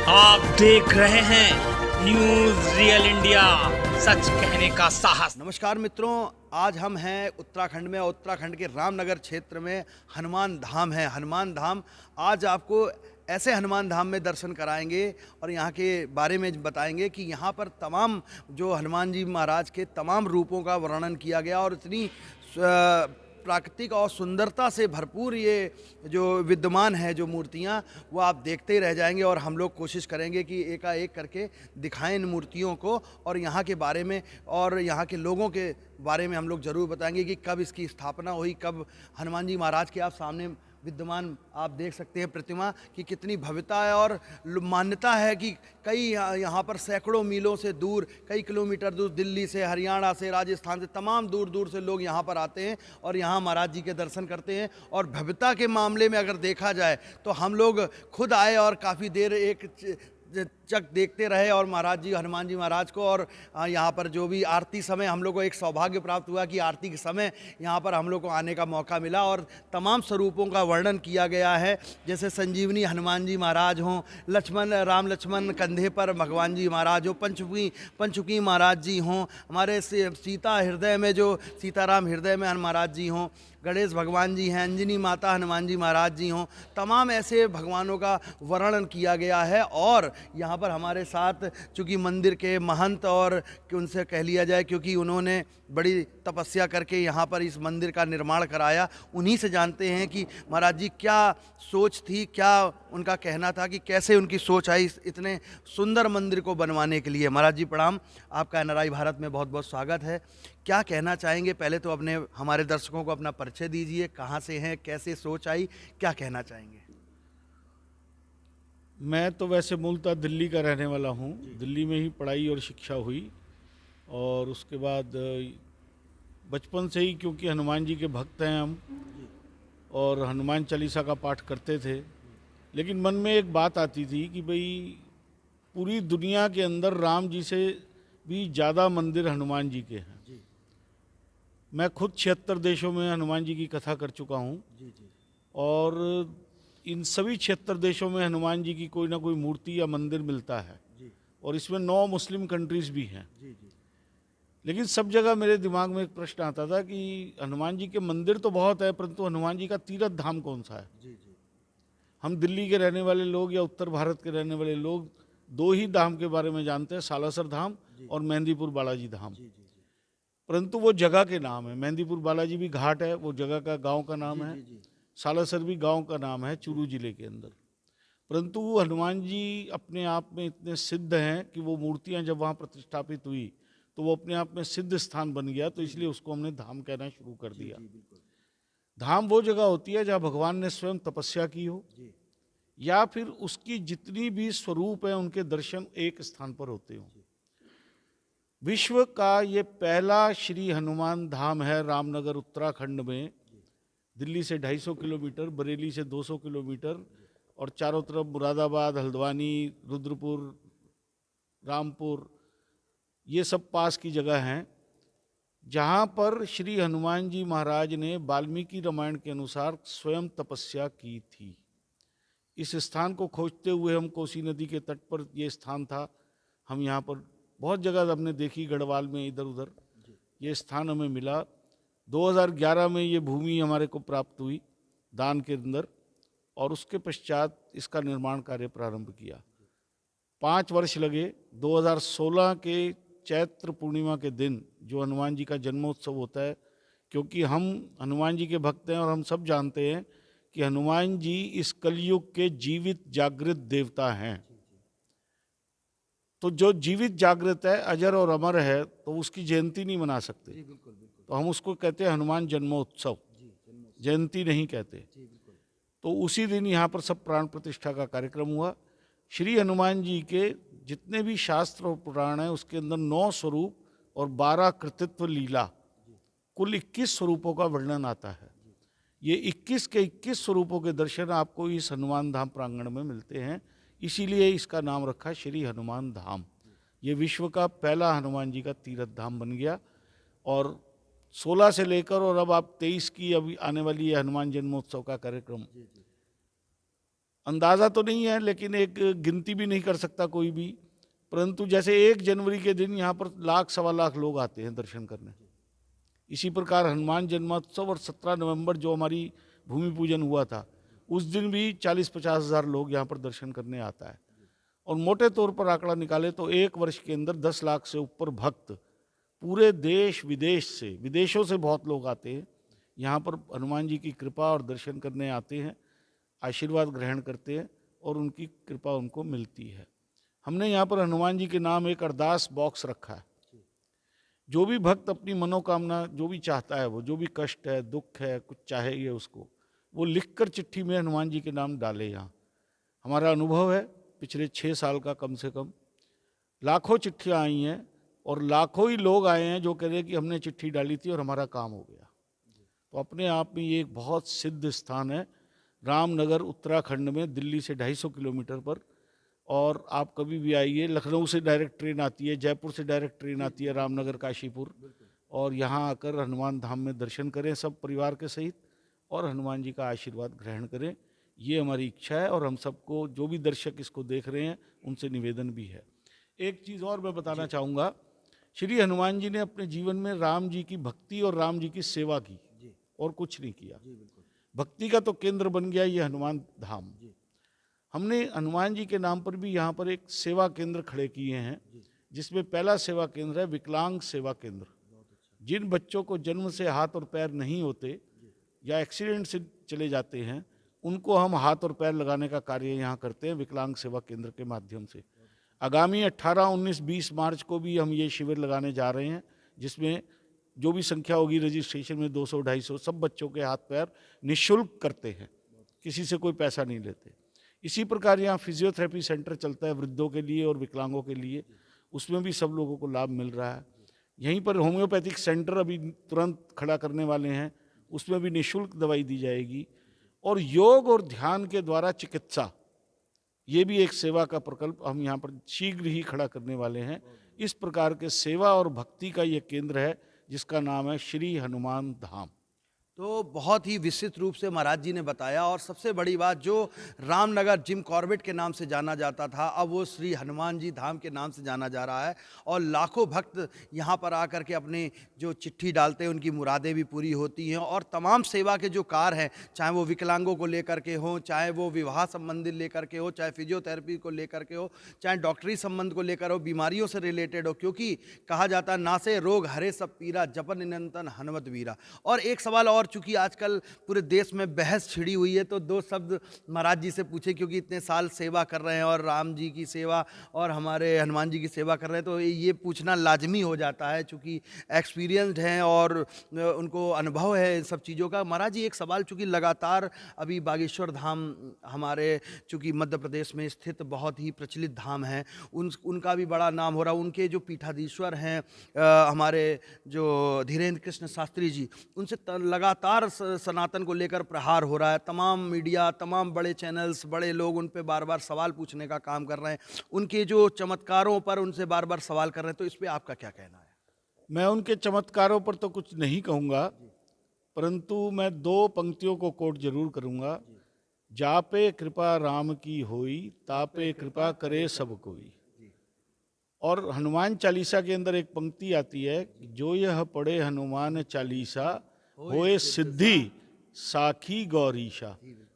आप देख रहे हैं न्यूज रियल इंडिया, सच कहने का साहस। नमस्कार मित्रों, आज हम हैं उत्तराखंड में। उत्तराखंड के रामनगर क्षेत्र में हनुमान धाम है। हनुमान धाम आज आपको ऐसे हनुमान धाम में दर्शन कराएंगे और यहाँ के बारे में बताएंगे कि यहाँ पर तमाम जो हनुमान जी महाराज के तमाम रूपों का वर्णन किया गया और इतनी प्राकृतिक और सुंदरता से भरपूर ये जो विद्यमान है जो मूर्तियाँ, वो आप देखते ही रह जाएंगे। और हम लोग कोशिश करेंगे कि एकाएक करके दिखाएं इन मूर्तियों को और यहाँ के बारे में और यहाँ के लोगों के बारे में हम लोग ज़रूर बताएंगे कि कब इसकी स्थापना हुई, कब हनुमान जी महाराज के आप सामने विद्यमान आप देख सकते हैं प्रतिमा की कितनी भव्यता है। और मान्यता है कि कई यहाँ पर सैकड़ों मीलों से दूर, कई किलोमीटर दूर, दिल्ली से, हरियाणा से, राजस्थान से, तमाम दूर दूर से लोग यहाँ पर आते हैं और यहाँ महाराज जी के दर्शन करते हैं। और भव्यता के मामले में अगर देखा जाए तो हम लोग खुद आए और काफ़ी देर एक चक देखते रहे और महाराज जी, हनुमान जी महाराज को। और यहाँ पर जो भी आरती समय हम लोग को एक सौभाग्य प्राप्त हुआ कि आरती के समय यहाँ पर हम लोग को आने का मौका मिला और तमाम स्वरूपों का वर्णन किया गया है। जैसे संजीवनी हनुमान जी महाराज हों, लक्ष्मण राम लक्ष्मण कंधे पर भगवान जी महाराज हो, पंचुकी महाराज जी हों, हमारे सीता हृदय में जो सीताराम हृदय में महाराज जी हों, गणेश भगवान जी हैं, अंजनी माता हनुमान जी महाराज जी हों, तमाम ऐसे भगवानों का वर्णन किया गया है। और यहाँ पर हमारे साथ चूँकि मंदिर के महंत और उनसे कह लिया जाए क्योंकि उन्होंने बड़ी तपस्या करके यहाँ पर इस मंदिर का निर्माण कराया, उन्हीं से जानते हैं कि महाराज जी क्या सोच थी, क्या उनका कहना था कि कैसे उनकी सोच आई इतने सुंदर मंदिर को बनवाने के लिए। महाराज जी प्रणाम, आपका एनआरआई भारत में बहुत बहुत स्वागत है। क्या कहना चाहेंगे? पहले तो अपने हमारे दर्शकों को अपना परिचय दीजिए, कहाँ से हैं, कैसे सोच आई, क्या कहना चाहेंगे? मैं तो वैसे मूलतः दिल्ली का रहने वाला हूँ। दिल्ली में ही पढ़ाई और शिक्षा हुई और उसके बाद बचपन से ही, क्योंकि हनुमान जी के भक्त हैं हम और हनुमान चालीसा का पाठ करते थे, लेकिन मन में एक बात आती थी कि भाई पूरी दुनिया के अंदर राम जी से भी ज़्यादा मंदिर हनुमान जी के हैं। मैं खुद 76 देशों में हनुमान जी की कथा कर चुका हूँ और इन सभी 76 देशों में हनुमान जी की कोई ना कोई मूर्ति या मंदिर मिलता है और इसमें 9 मुस्लिम कंट्रीज भी हैं। लेकिन सब जगह मेरे दिमाग में एक प्रश्न आता था कि हनुमान जी के मंदिर तो बहुत है, परंतु हनुमान जी का तीर्थ धाम कौन सा है? हम दिल्ली के रहने वाले लोग या उत्तर भारत के रहने वाले लोग 2 ही धाम के बारे में जानते हैं, सालासर धाम और मेहंदीपुर बालाजी धाम। परंतु वो जगह के नाम है। मेहंदीपुर बालाजी भी घाट है, वो जगह का, गांव का नाम है। सालासर भी गांव का नाम है चूरू जिले के अंदर। परंतु हनुमान जी अपने आप में इतने सिद्ध हैं कि वो मूर्तियां जब वहाँ प्रतिष्ठापित हुई तो वो अपने आप में सिद्ध स्थान बन गया, तो इसलिए उसको हमने धाम कहना शुरू कर दिया। धाम वो जगह होती है जहाँ भगवान ने स्वयं तपस्या की हो या फिर उसकी जितनी भी स्वरूप है उनके दर्शन एक स्थान पर होते हों। विश्व का ये पहला श्री हनुमान धाम है रामनगर उत्तराखंड में। दिल्ली से 250 किलोमीटर, बरेली से 200 किलोमीटर और चारों तरफ मुरादाबाद, हल्द्वानी, रुद्रपुर, रामपुर, ये सब पास की जगह हैं, जहाँ पर श्री हनुमान जी महाराज ने वाल्मीकि रामायण के अनुसार स्वयं तपस्या की थी। इस स्थान को खोजते हुए हम कोसी नदी के तट पर, ये स्थान था, हम यहाँ पर बहुत जगह हमने देखी, गढ़वाल में, इधर उधर, ये स्थान हमें मिला। 2011 में ये भूमि हमारे को प्राप्त हुई दान के अंदर और उसके पश्चात इसका निर्माण कार्य प्रारंभ किया। 5 वर्ष लगे। 2016 के चैत्र पूर्णिमा के दिन जो हनुमान जी का जन्मोत्सव होता है, क्योंकि हम हनुमान जी के भक्त हैं और हम सब जानते हैं कि हनुमान जी इस कलयुग के जीवित जागृत देवता हैं, तो जो जीवित जागृत है, अजर और अमर है, तो उसकी जयंती नहीं मना सकते। तो हम उसको कहते हैं हनुमान जन्मोत्सव, जयंती नहीं कहते। तो उसी दिन यहाँ पर सब प्राण प्रतिष्ठा का कार्यक्रम हुआ। श्री हनुमान जी के जितने भी शास्त्र और पुराण हैं उसके अंदर 9 स्वरूप और 12 कृतित्व लीला, कुल 21 स्वरूपों का वर्णन आता है। ये 21 के 21 स्वरूपों के दर्शन आपको इस हनुमान धाम प्रांगण में मिलते हैं, इसीलिए इसका नाम रखा श्री हनुमान धाम। ये विश्व का पहला हनुमान जी का तीर्थ धाम बन गया और 16 से लेकर और अब आप 23 की अभी आने वाली है हनुमान जन्मोत्सव का कार्यक्रम, अंदाज़ा तो नहीं है, लेकिन एक गिनती भी नहीं कर सकता कोई भी, परंतु जैसे 1 जनवरी के दिन यहाँ पर लाख सवा लाख लोग आते हैं दर्शन करने, इसी प्रकार हनुमान जन्मोत्सव और 17 नवंबर जो हमारी भूमि पूजन हुआ था, उस दिन भी 40-50 हज़ार लोग यहाँ पर दर्शन करने आता है। और मोटे तौर पर आंकड़ा निकाले तो 1 वर्ष के अंदर 10 लाख से ऊपर भक्त पूरे देश विदेश से, विदेशों से बहुत लोग आते हैं यहाँ पर, हनुमान जी की कृपा और दर्शन करने आते हैं, आशीर्वाद ग्रहण करते हैं और उनकी कृपा उनको मिलती है। हमने यहाँ पर हनुमान जी के नाम एक अरदास बॉक्स रखा है। जो भी भक्त अपनी मनोकामना जो भी चाहता है, वो जो भी कष्ट है, दुख है, कुछ चाहिए उसको, वो लिखकर चिट्ठी में हनुमान जी के नाम डाले। यहाँ हमारा अनुभव है पिछले 6 साल का, कम से कम लाखों चिट्ठियाँ आई हैं और लाखों ही लोग आए हैं जो कह रहे हैं कि हमने चिट्ठी डाली थी और हमारा काम हो गया। तो अपने आप में ये एक बहुत सिद्ध स्थान है, रामनगर उत्तराखंड में, दिल्ली से 250 किलोमीटर पर। और आप कभी भी आइए, लखनऊ से डायरेक्ट ट्रेन आती है, जयपुर से डायरेक्ट ट्रेन आती है, रामनगर काशीपुर, और यहाँ आकर हनुमान धाम में दर्शन करें सब परिवार के सहित और हनुमान जी का आशीर्वाद ग्रहण करें। ये हमारी इच्छा है और हम सबको, जो भी दर्शक इसको देख रहे हैं, उनसे निवेदन भी है। एक चीज़ और मैं बताना चाहूँगा, श्री हनुमान जी ने अपने जीवन में राम जी की भक्ति और राम जी की सेवा की और कुछ नहीं किया। भक्ति का तो केंद्र बन गया ये हनुमान धाम। हमने हनुमान जी के नाम पर भी यहाँ पर एक सेवा केंद्र खड़े किए हैं, जिसमें पहला सेवा केंद्र है विकलांग सेवा केंद्र। जिन बच्चों को जन्म से हाथ और पैर नहीं होते या एक्सीडेंट से चले जाते हैं, उनको हम हाथ और पैर लगाने का कार्य यहाँ करते हैं विकलांग सेवा केंद्र के माध्यम से। आगामी 18, 19, 20 मार्च को भी हम ये शिविर लगाने जा रहे हैं, जिसमें जो भी संख्या होगी रजिस्ट्रेशन में 200-250 सब बच्चों के हाथ पैर निःशुल्क करते हैं, किसी से कोई पैसा नहीं लेते। इसी प्रकार यहाँ फिजियोथेरेपी सेंटर चलता है वृद्धों के लिए और विकलांगों के लिए, उसमें भी सब लोगों को लाभ मिल रहा है। यहीं पर होम्योपैथिक सेंटर अभी तुरंत खड़ा करने वाले हैं, उसमें भी निःशुल्क दवाई दी जाएगी। और योग और ध्यान के द्वारा चिकित्सा, ये भी एक सेवा का प्रकल्प हम यहाँ पर शीघ्र ही खड़ा करने वाले हैं। इस प्रकार के सेवा और भक्ति का ये केंद्र है, जिसका नाम है श्री हनुमान धाम। तो बहुत ही विस्तृत रूप से महाराज जी ने बताया, और सबसे बड़ी बात, जो रामनगर जिम कॉर्बेट के नाम से जाना जाता था, अब वो श्री हनुमान जी धाम के नाम से जाना जा रहा है। और लाखों भक्त यहाँ पर आकर के अपने जो चिट्ठी डालते हैं, उनकी मुरादें भी पूरी होती हैं। और तमाम सेवा के जो कार्य हैं, चाहे वो विकलांगों को लेकर के हो, चाहे वो विवाह संबंधी लेकर के हो, चाहे फिजियोथेरेपी को लेकर के हो, चाहे डॉक्टरी संबंध को लेकर हो, बीमारियों से रिलेटेड हो, क्योंकि कहा जाता है नासे रोग हरे सब पीरा, जपन निरंतर हनुमत वीरा। और एक सवाल और, चूंकि आजकल पूरे देश में बहस छिड़ी हुई है, तो 2 शब्द महाराज जी से पूछे, क्योंकि इतने साल सेवा कर रहे हैं और राम जी की सेवा और हमारे हनुमान जी की सेवा कर रहे हैं, तो ये पूछना लाजमी हो जाता है, चूंकि एक्सपीरियंस्ड हैं और उनको अनुभव है इन सब चीज़ों का। महाराज जी, एक सवाल, चूंकि लगातार अभी बागेश्वर धाम हमारे, चूंकि मध्य प्रदेश में स्थित बहुत ही प्रचलित धाम है, उनका भी बड़ा नाम हो रहा है। उनके जो पीठाधीश्वर हैं हमारे जो धीरेन्द्र कृष्ण शास्त्री जी, उनसे लगातार सनातन को लेकर प्रहार हो रहा है। तमाम मीडिया, तमाम बड़े चैनल्स, बड़े लोग उन पे बार बार सवाल पूछने का काम कर रहे हैं, उनके जो चमत्कारों पर उनसे बार बार सवाल कर रहे हैं। तो इस पे आपका क्या कहना है? मैं उनके चमत्कारों पर तो कुछ नहीं कहूँगा, परंतु मैं 2 पंक्तियों को कोट जरूर करूँगा। जापे कृपा राम की होई, तापे कृपा करे सब कोई। और हनुमान चालीसा के अंदर एक पंक्ति आती है, जो यह पढ़े हनुमान चालीसा, होए सिद्धि साखी गौरीशा।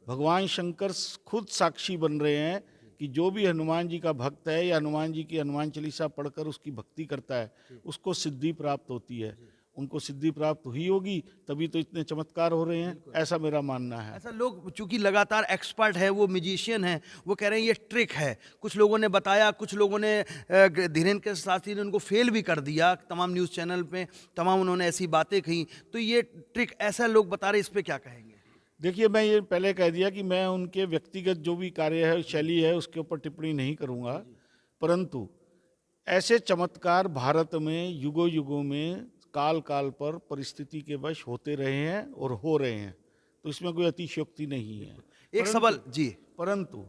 भगवान शंकर खुद साक्षी बन रहे हैं कि जो भी हनुमान जी का भक्त है या हनुमान जी की हनुमान चालीसा पढ़कर उसकी भक्ति करता है, उसको सिद्धि प्राप्त होती है। उनको सिद्धि प्राप्त हुई होगी, तभी तो इतने चमत्कार हो रहे हैं, ऐसा मेरा मानना है। ऐसा लोग चूंकि लगातार एक्सपर्ट है, वो म्यूजिशियन है, वो कह रहे हैं ये ट्रिक है। कुछ लोगों ने बताया, कुछ लोगों ने धीरेन्द्र के साथी ने उनको फेल भी कर दिया, तमाम न्यूज़ चैनल पे तमाम उन्होंने ऐसी बातें कही। तो ये ट्रिक ऐसा लोग बता रहे, इस पर क्या कहेंगे? देखिए, मैं ये पहले कह दिया कि मैं उनके व्यक्तिगत जो भी कार्य है, शैली है, उसके ऊपर टिप्पणी नहीं करूँगा, परंतु ऐसे चमत्कार भारत में युगों युगों में काल काल पर परिस्थिति के वश होते रहे हैं और हो रहे हैं, तो इसमें कोई अतिशयोक्ति नहीं है। एक सवाल जी, परंतु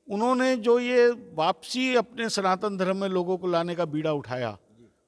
उन्होंने जो ये वापसी अपने सनातन धर्म में लोगों को लाने का बीड़ा उठाया,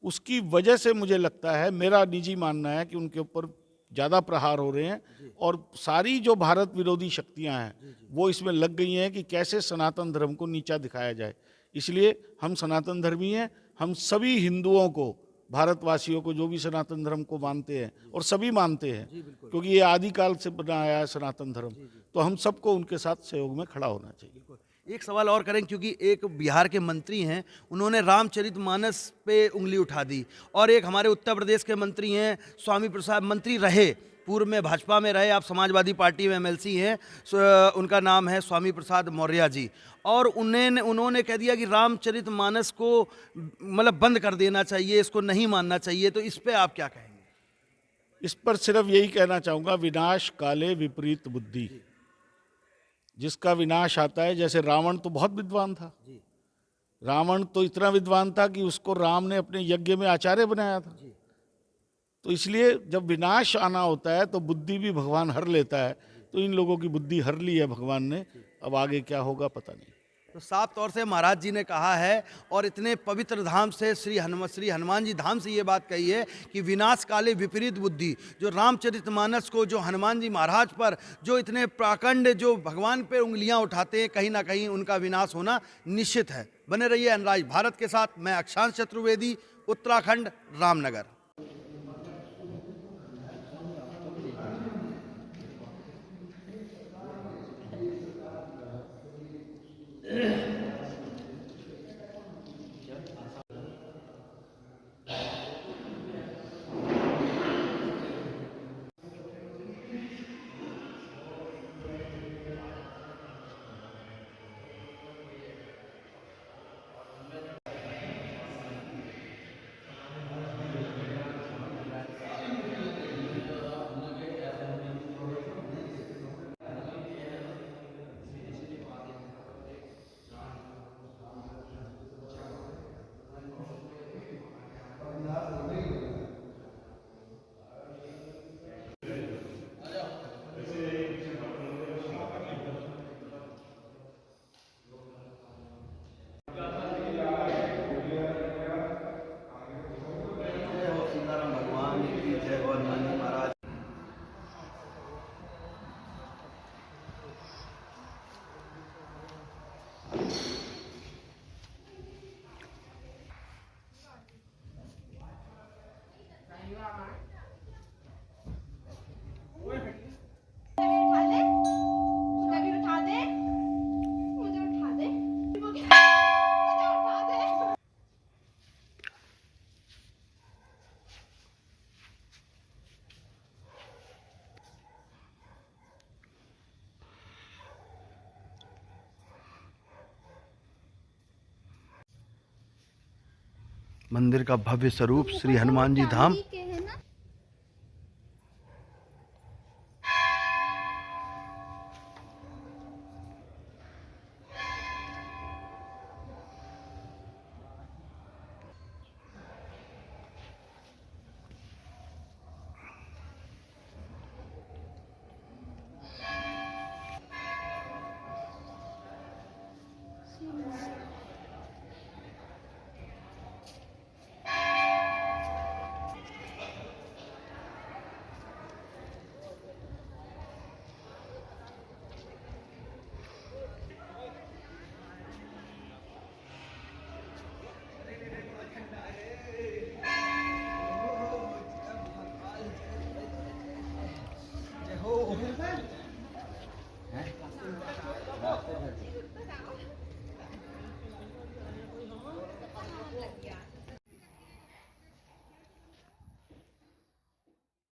उसकी वजह से मुझे लगता है, मेरा निजी मानना है कि उनके ऊपर ज़्यादा प्रहार हो रहे हैं और सारी जो भारत विरोधी शक्तियां हैं वो इसमें लग गई हैं कि कैसे सनातन धर्म को नीचा दिखाया जाए। इसलिए हम सनातन धर्मी हैं, हम सभी हिंदुओं को, भारतवासियों को जो भी सनातन धर्म को मानते हैं और सभी मानते हैं क्योंकि ये आदिकाल से बना आया है सनातन धर्म, तो हम सबको उनके साथ सहयोग में खड़ा होना चाहिए। एक सवाल और करें, क्योंकि एक बिहार के मंत्री हैं, उन्होंने रामचरितमानस पे उंगली उठा दी, और एक हमारे उत्तर प्रदेश के मंत्री हैं, स्वामी प्रसाद, मंत्री रहे, पूर्व में भाजपा में रहे, आप समाजवादी पार्टी में एमएलसी हैं, उनका नाम है स्वामी प्रसाद मौर्य जी, और उन्होंने कह दिया कि रामचरितमानस को मतलब बंद कर देना चाहिए, इसको नहीं मानना चाहिए। तो इस पे आप क्या कहेंगे? इस पर सिर्फ यही कहना चाहूँगा, विनाश काले विपरीत बुद्धि। जिसका विनाश आता है, जैसे रावण तो बहुत विद्वान था, रावण तो इतना विद्वान था कि उसको राम ने अपने यज्ञ में आचार्य बनाया था। तो इसलिए जब विनाश आना होता है तो बुद्धि भी भगवान हर लेता है। तो इन लोगों की बुद्धि हर ली है भगवान ने, अब आगे क्या होगा पता नहीं। तो साफ तौर से महाराज जी ने कहा है, और इतने पवित्र धाम से श्री हनुमान जी धाम से ये बात कही है कि विनाश काले विपरीत बुद्धि। जो रामचरितमानस को, जो हनुमान जी महाराज पर जो इतने प्राकंड जो भगवान पे उंगलियां उठाते हैं, कहीं ना कहीं उनका विनाश होना निश्चित है। बने रहिए अनराज भारत के साथ। मैं अक्षांश चतुर्वेदी, उत्तराखंड, रामनगर। मंदिर का भव्य स्वरूप श्री हनुमान जी धाम।